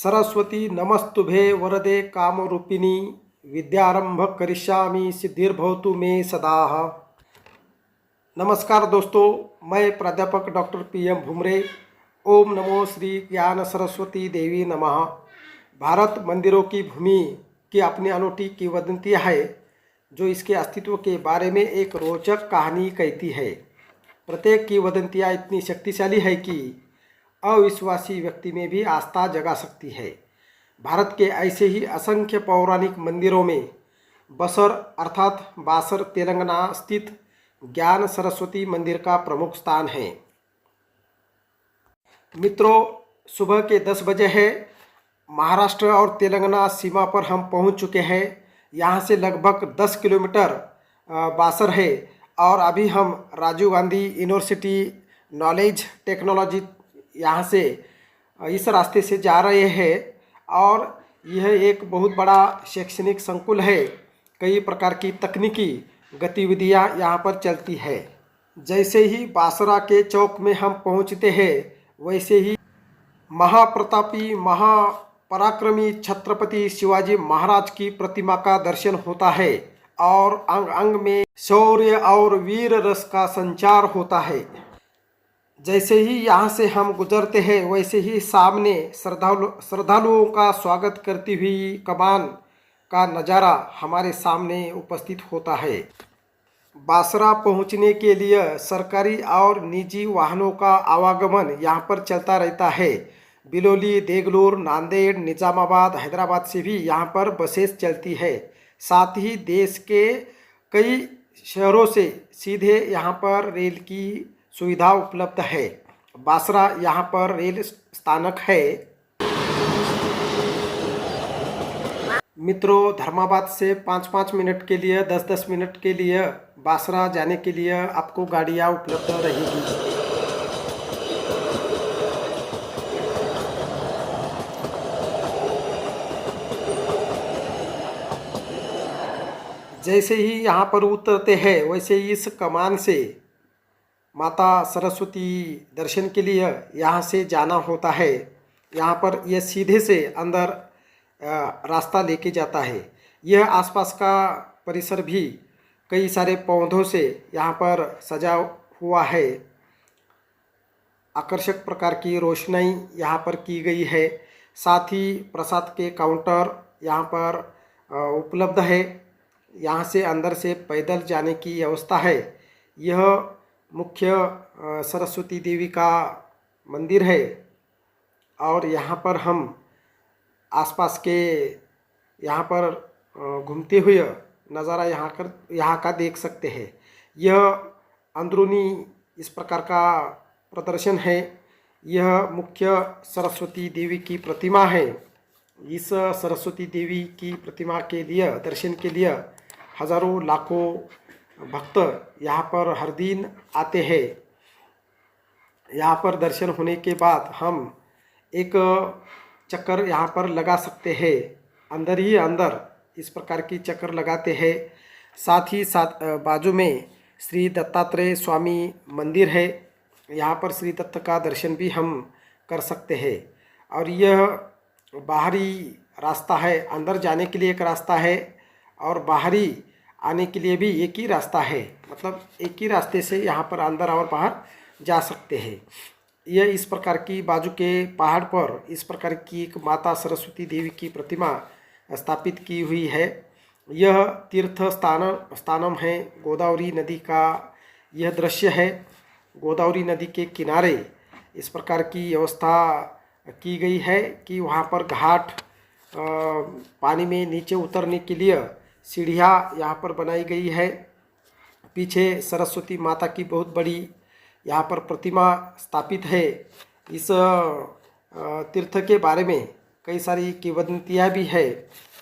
सरस्वती नमस्तुभे वरदे कामरूपिणी विद्यारंभ करिष्यामि सिद्धिर्भवतु मे सदा। नमस्कार दोस्तों, मैं प्राध्यापक डॉक्टर PM भुमरे। ओम नमो श्री ज्ञान सरस्वती देवी नमः। भारत मंदिरों की भूमि की अपनी अनूठी किंवदंतियाँ है जो इसके अस्तित्व के बारे में एक रोचक कहानी कहती है। प्रत्येक किंवदंतियाँ इतनी शक्तिशाली है कि अविश्वासी व्यक्ति में भी आस्था जगा सकती है। भारत के ऐसे ही असंख्य पौराणिक मंदिरों में बसर अर्थात बासर तेलंगाना स्थित ज्ञान सरस्वती मंदिर का प्रमुख स्थान है। मित्रों, सुबह के 10 बजे है। महाराष्ट्र और तेलंगाना सीमा पर हम पहुंच चुके हैं। यहाँ से लगभग 10 किलोमीटर बासर है और अभी हम Rajiv Gandhi university knowledge technology यहाँ से इस रास्ते से जा रहे हैं और यह एक बहुत बड़ा शैक्षणिक संकुल है। कई प्रकार की तकनीकी गतिविधियाँ यहाँ पर चलती है। जैसे ही बासरा के चौक में हम पहुँचते हैं वैसे ही महाप्रतापी महापराक्रमी छत्रपति शिवाजी महाराज की प्रतिमा का दर्शन होता है और अंग अंग में शौर्य और वीर रस का संचार होता है। जैसे ही यहाँ से हम गुजरते हैं वैसे ही सामने श्रद्धालुओं का स्वागत करती हुई कमान का नज़ारा हमारे सामने उपस्थित होता है। बासरा पहुँचने के लिए सरकारी और निजी वाहनों का आवागमन यहाँ पर चलता रहता है। बिलोली, देगलूर, नांदेड़, निजामाबाद, हैदराबाद से भी यहाँ पर बसेस चलती है। साथ ही देश के कई शहरों से सीधे यहाँ पर रेल की सुविधा उपलब्ध है। बासरा यहाँ पर रेल स्थानक है। मित्रों, धर्माबाद से 5-5 मिनट के लिए 10-10 मिनट के लिए बासरा जाने के लिए आपको गाड़ियाँ उपलब्ध रहेगी। जैसे ही यहाँ पर उतरते हैं वैसे ही इस कमान से माता सरस्वती दर्शन के लिए यहाँ से जाना होता है। यहाँ पर यह सीधे से अंदर रास्ता लेके जाता है। यह आसपास का परिसर भी कई सारे पौधों से यहाँ पर सजा हुआ है। आकर्षक प्रकार की रोशनाई यहाँ पर की गई है। साथ ही प्रसाद के काउंटर यहाँ पर उपलब्ध है। यहाँ से अंदर से पैदल जाने की व्यवस्था है। यह मुख्य सरस्वती देवी का मंदिर है और यहाँ पर हम आसपास के यहाँ पर घूमते हुए नज़ारा यहाँ का देख सकते हैं। यह अंदरूनी इस प्रकार का प्रदर्शन है। यह मुख्य सरस्वती देवी की प्रतिमा है। इस सरस्वती देवी की प्रतिमा के लिए दर्शन के लिए हज़ारों लाखों भक्त यहाँ पर हर दिन आते हैं। यहाँ पर दर्शन होने के बाद हम एक चक्कर यहाँ पर लगा सकते हैं। अंदर ही अंदर इस प्रकार की चक्कर लगाते हैं। साथ ही साथ बाजू में श्री दत्तात्रेय स्वामी मंदिर है। यहाँ पर श्री दत्त का दर्शन भी हम कर सकते हैं। और यह बाहरी रास्ता है। अंदर जाने के लिए एक रास्ता है और बाहरी आने के लिए भी एक ही रास्ता है। मतलब एक ही रास्ते से यहाँ पर अंदर और बाहर जा सकते हैं। यह इस प्रकार की बाजू के पहाड़ पर इस प्रकार की एक माता सरस्वती देवी की प्रतिमा स्थापित की हुई है। यह तीर्थ स्थानम है। गोदावरी नदी का यह दृश्य है। गोदावरी नदी के किनारे इस प्रकार की व्यवस्था की गई है कि वहाँ पर घाट पानी में नीचे उतरने के लिए सीढ़ियाँ यहाँ पर बनाई गई है। पीछे सरस्वती माता की बहुत बड़ी यहाँ पर प्रतिमा स्थापित है। इस तीर्थ के बारे में कई सारी किंवदंतियाँ भी है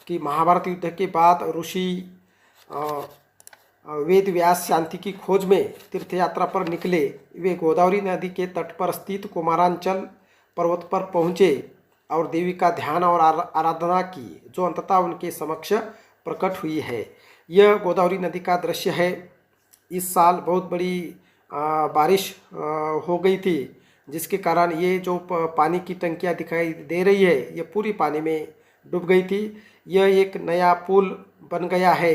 कि महाभारत युद्ध के बाद ऋषि वेद व्यास शांति की खोज में तीर्थ यात्रा पर निकले। वे गोदावरी नदी के तट पर स्थित कुमारांचल पर्वत पर पहुँचे और देवी का ध्यान और आराधना की, जो अंततः उनके समक्ष प्रकट हुई है। यह गोदावरी नदी का दृश्य है। इस साल बहुत बड़ी बारिश हो गई थी जिसके कारण ये जो पानी की टंकियाँ दिखाई दे रही है ये पूरी पानी में डूब गई थी। यह एक नया पुल बन गया है।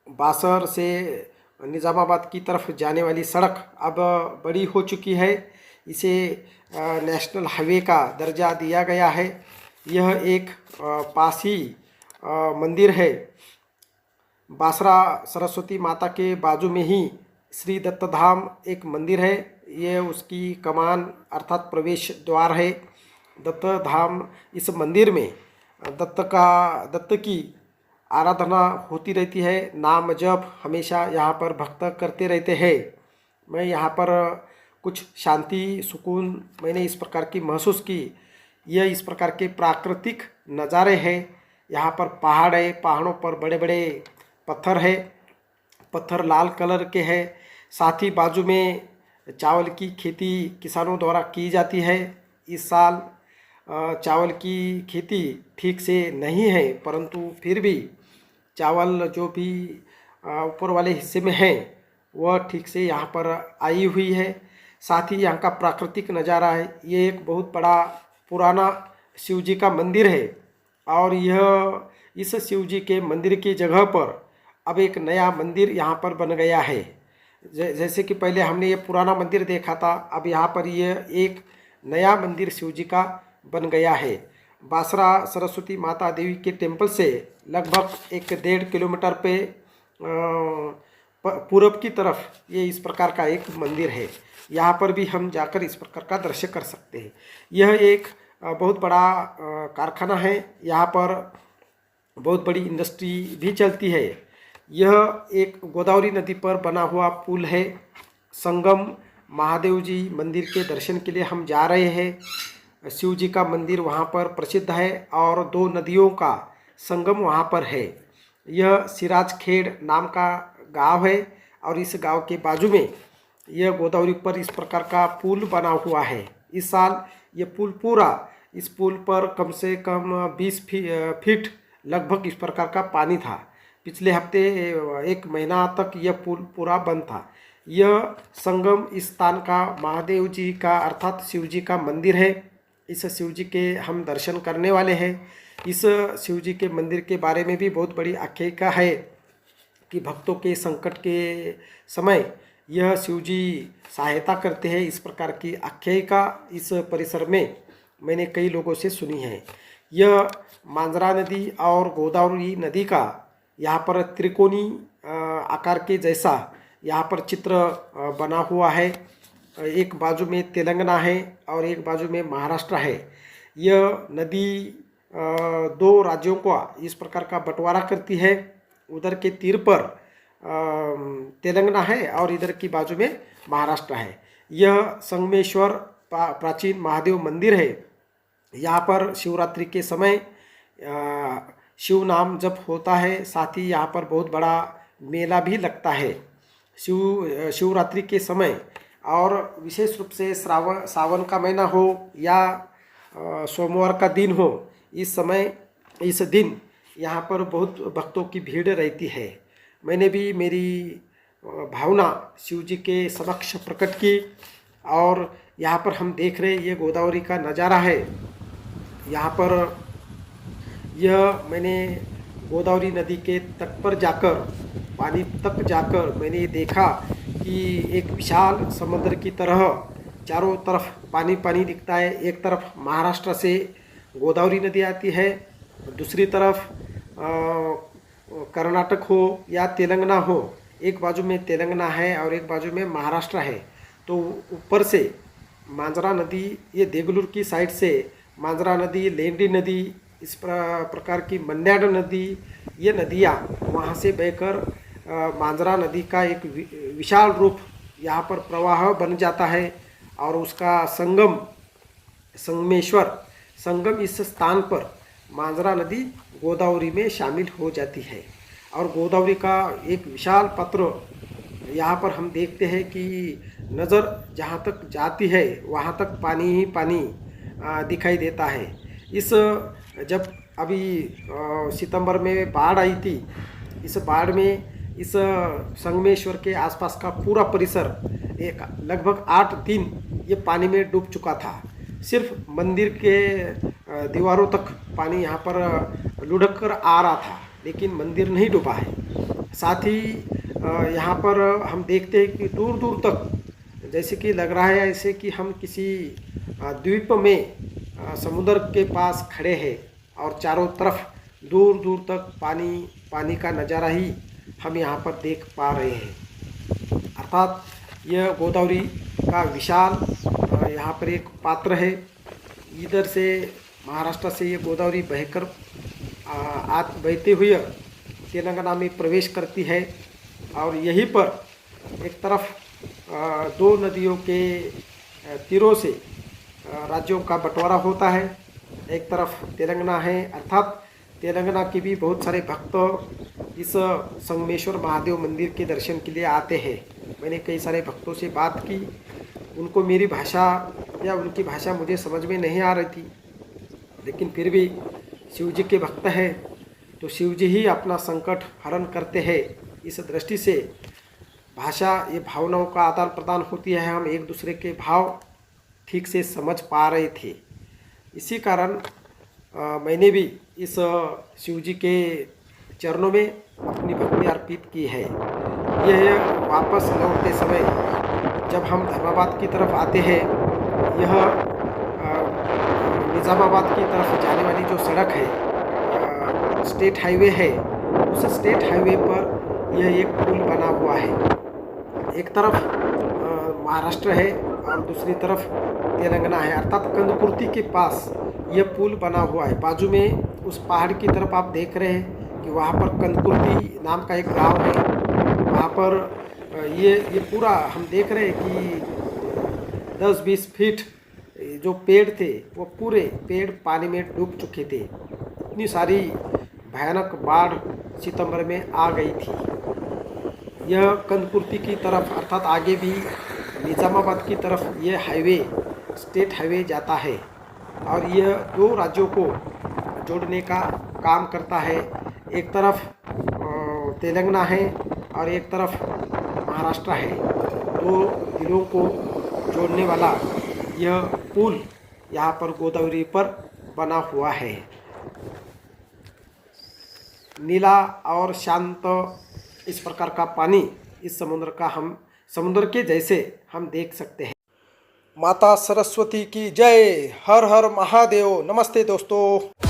बासर से निज़ामाबाद की तरफ जाने वाली सड़क अब बड़ी हो चुकी है। इसे नेशनल हाईवे का दर्जा दिया गया है। यह एक पास ही मंदिर है। बासरा सरस्वती माता के बाजू में ही श्री दत्त धाम एक मंदिर है। ये उसकी कमान अर्थात प्रवेश द्वार है। दत्त धाम, इस मंदिर में दत्त की आराधना होती रहती है। नाम जप हमेशा यहाँ पर भक्त करते रहते हैं। मैं यहाँ पर कुछ शांति सुकून मैंने इस प्रकार की महसूस की। यह इस प्रकार के प्राकृतिक नज़ारे हैं। यहाँ पर पहाड़ है, पहाड़ों पर बड़े बड़े पत्थर है। पत्थर लाल कलर के हैं। साथ ही बाजू में चावल की खेती किसानों द्वारा की जाती है। इस साल चावल की खेती ठीक से नहीं है, परंतु फिर भी चावल जो भी ऊपर वाले हिस्से में है वह ठीक से यहाँ पर आई हुई है। साथ ही यहाँ का प्राकृतिक नज़ारा है। ये एक बहुत बड़ा पुराना शिव जी का मंदिर है और यह इस शिव जी के मंदिर की जगह पर अब एक नया मंदिर यहाँ पर बन गया है। जैसे कि पहले हमने ये पुराना मंदिर देखा था, अब यहाँ पर ये एक नया मंदिर शिव जी का बन गया है। बासरा सरस्वती माता देवी के टेम्पल से लगभग 1-1.5 किलोमीटर पे पूरब की तरफ ये इस प्रकार का एक मंदिर है। यहाँ पर भी हम जाकर इस प्रकार का दर्शन कर सकते हैं। यह एक बहुत बड़ा कारखाना है। यहाँ पर बहुत बड़ी इंडस्ट्री भी चलती है। यह एक गोदावरी नदी पर बना हुआ पुल है। संगम महादेव जी मंदिर के दर्शन के लिए हम जा रहे हैं। शिव जी का मंदिर वहाँ पर प्रसिद्ध है और 2 नदियों का संगम वहाँ पर है। यह सिराजखेड़ नाम का गांव है और इस गांव के बाजू में यह गोदावरी पर इस प्रकार का पुल बना हुआ है। इस साल ये पुल पूरा, इस पुल पर कम से कम 20 फीट लगभग इस प्रकार का पानी था। पिछले हफ्ते 1 महीना तक यह पुल पूरा बंद था। यह संगम स्थान का महादेव जी का अर्थात शिव जी का मंदिर है। इस शिव जी के हम दर्शन करने वाले हैं। इस शिव जी के मंदिर के बारे में भी बहुत बड़ी आख्यायिका है कि भक्तों के संकट के समय यह शिव जी सहायता करते हैं। इस प्रकार की आख्यायिका इस परिसर में मैंने कई लोगों से सुनी है। यह मांजरा नदी और गोदावरी नदी का यहाँ पर त्रिकोणी आकार के जैसा यहाँ पर चित्र बना हुआ है। एक बाजू में तेलंगाना है और एक बाजू में महाराष्ट्र है। यह नदी 2 राज्यों को इस प्रकार का बंटवारा करती है। उधर के तीर पर तेलंगाना है और इधर की बाजू में महाराष्ट्र है। यह संगमेश्वर प्राचीन महादेव मंदिर है। यहाँ पर शिवरात्रि के समय शिव नाम जप होता है। साथ ही यहाँ पर बहुत बड़ा मेला भी लगता है शिवरात्रि के समय। और विशेष रूप से सावन का महीना हो या सोमवार का दिन हो, इस दिन यहाँ पर बहुत भक्तों की भीड़ रहती है। मैंने भी मेरी भावना शिव जी के समक्ष प्रकट की और यहाँ पर हम देख रहे ये गोदावरी का नज़ारा है। यहाँ पर यह मैंने गोदावरी नदी के तट पर जाकर, पानी तक जाकर मैंने देखा कि एक विशाल समुद्र की तरह चारों तरफ पानी पानी दिखता है। एक तरफ महाराष्ट्र से गोदावरी नदी आती है, दूसरी तरफ कर्नाटक हो या तेलंगाना हो, एक बाजू में तेलंगाना है और एक बाजू में महाराष्ट्र है। तो ऊपर से मांजरा नदी, ये देगलूर की साइड से मांजरा नदी, लेंडी नदी, इस प्रकार की मंड्याड नदी, ये नदियाँ वहाँ से बहकर मांजरा नदी का एक विशाल रूप यहाँ पर प्रवाह बन जाता है और उसका संगम इस स्थान पर मांजरा नदी गोदावरी में शामिल हो जाती है। और गोदावरी का एक विशाल पात्र यहाँ पर हम देखते हैं कि नज़र जहाँ तक जाती है वहाँ तक पानी ही पानी दिखाई देता है। जब अभी सितंबर में बाढ़ आई थी, इस बाढ़ में इस संगमेश्वर के आसपास का पूरा परिसर एक लगभग 8 दिन ये पानी में डूब चुका था। सिर्फ मंदिर के दीवारों तक पानी यहाँ पर लुढ़क कर आ रहा था, लेकिन मंदिर नहीं डूबा है। साथ ही यहाँ पर हम देखते हैं कि दूर दूर तक जैसे कि लग रहा है ऐसे कि हम किसी द्वीप में समुद्र के पास खड़े हैं और चारों तरफ दूर दूर तक पानी का नज़ारा ही हम यहाँ पर देख पा रहे हैं। अर्थात यह गोदावरी का विशाल यहाँ पर एक पात्र है। इधर से महाराष्ट्र से ये गोदावरी बहकर बहते हुए तेलंगाना में प्रवेश करती है और यहीं पर एक तरफ दो नदियों के तीरों से राज्यों का बंटवारा होता है। एक तरफ तेलंगाना है, अर्थात तेलंगाना के भी बहुत सारे भक्त इस संगमेश्वर महादेव मंदिर के दर्शन के लिए आते हैं। मैंने कई सारे भक्तों से बात की, उनको मेरी भाषा या उनकी भाषा मुझे समझ में नहीं आ रही थी, लेकिन फिर भी शिव जी के भक्त हैं तो शिव जी ही अपना संकट हरण करते हैं। इस दृष्टि से भाषा ये भावनाओं का आदान प्रदान होती है, हम एक दूसरे के भाव ठीक से समझ पा रहे थे। इसी कारण मैंने भी इस शिव जी के चरणों में अपनी भक्ति अर्पित की है। यह वापस लौटते समय जब हम धर्माबाद की तरफ आते हैं, यह निज़ामाबाद की तरफ जाने वाली जो सड़क है, स्टेट हाईवे है, उस स्टेट हाईवे पर यह एक पुल बना हुआ है। एक तरफ महाराष्ट्र है और दूसरी तरफ तेलंगाना है, अर्थात कंदकुर्ती के पास यह पुल बना हुआ है। बाजू में उस पहाड़ की तरफ आप देख रहे हैं कि वहाँ पर कंदकुर्ती नाम का एक गांव है। वहाँ पर ये पूरा हम देख रहे हैं कि 10-20 फीट जो पेड़ थे वो पूरे पेड़ पानी में डूब चुके थे। इतनी सारी भयानक बाढ़ सितंबर में आ गई थी। यह कंदकुर्ती की तरफ अर्थात आगे भी निज़ामाबाद की तरफ यह हाईवे स्टेट हाईवे जाता है और यह दो राज्यों को जोड़ने का काम करता है। एक तरफ तेलंगाना है और एक तरफ महाराष्ट्र है। दो जिलों को जोड़ने वाला यह पुल यहाँ पर गोदावरी पर बना हुआ है। नीला और शांत इस प्रकार का पानी इस समुद्र के जैसे हम देख सकते हैं। माता सरस्वती की जय। हर हर महादेव। नमस्ते दोस्तों।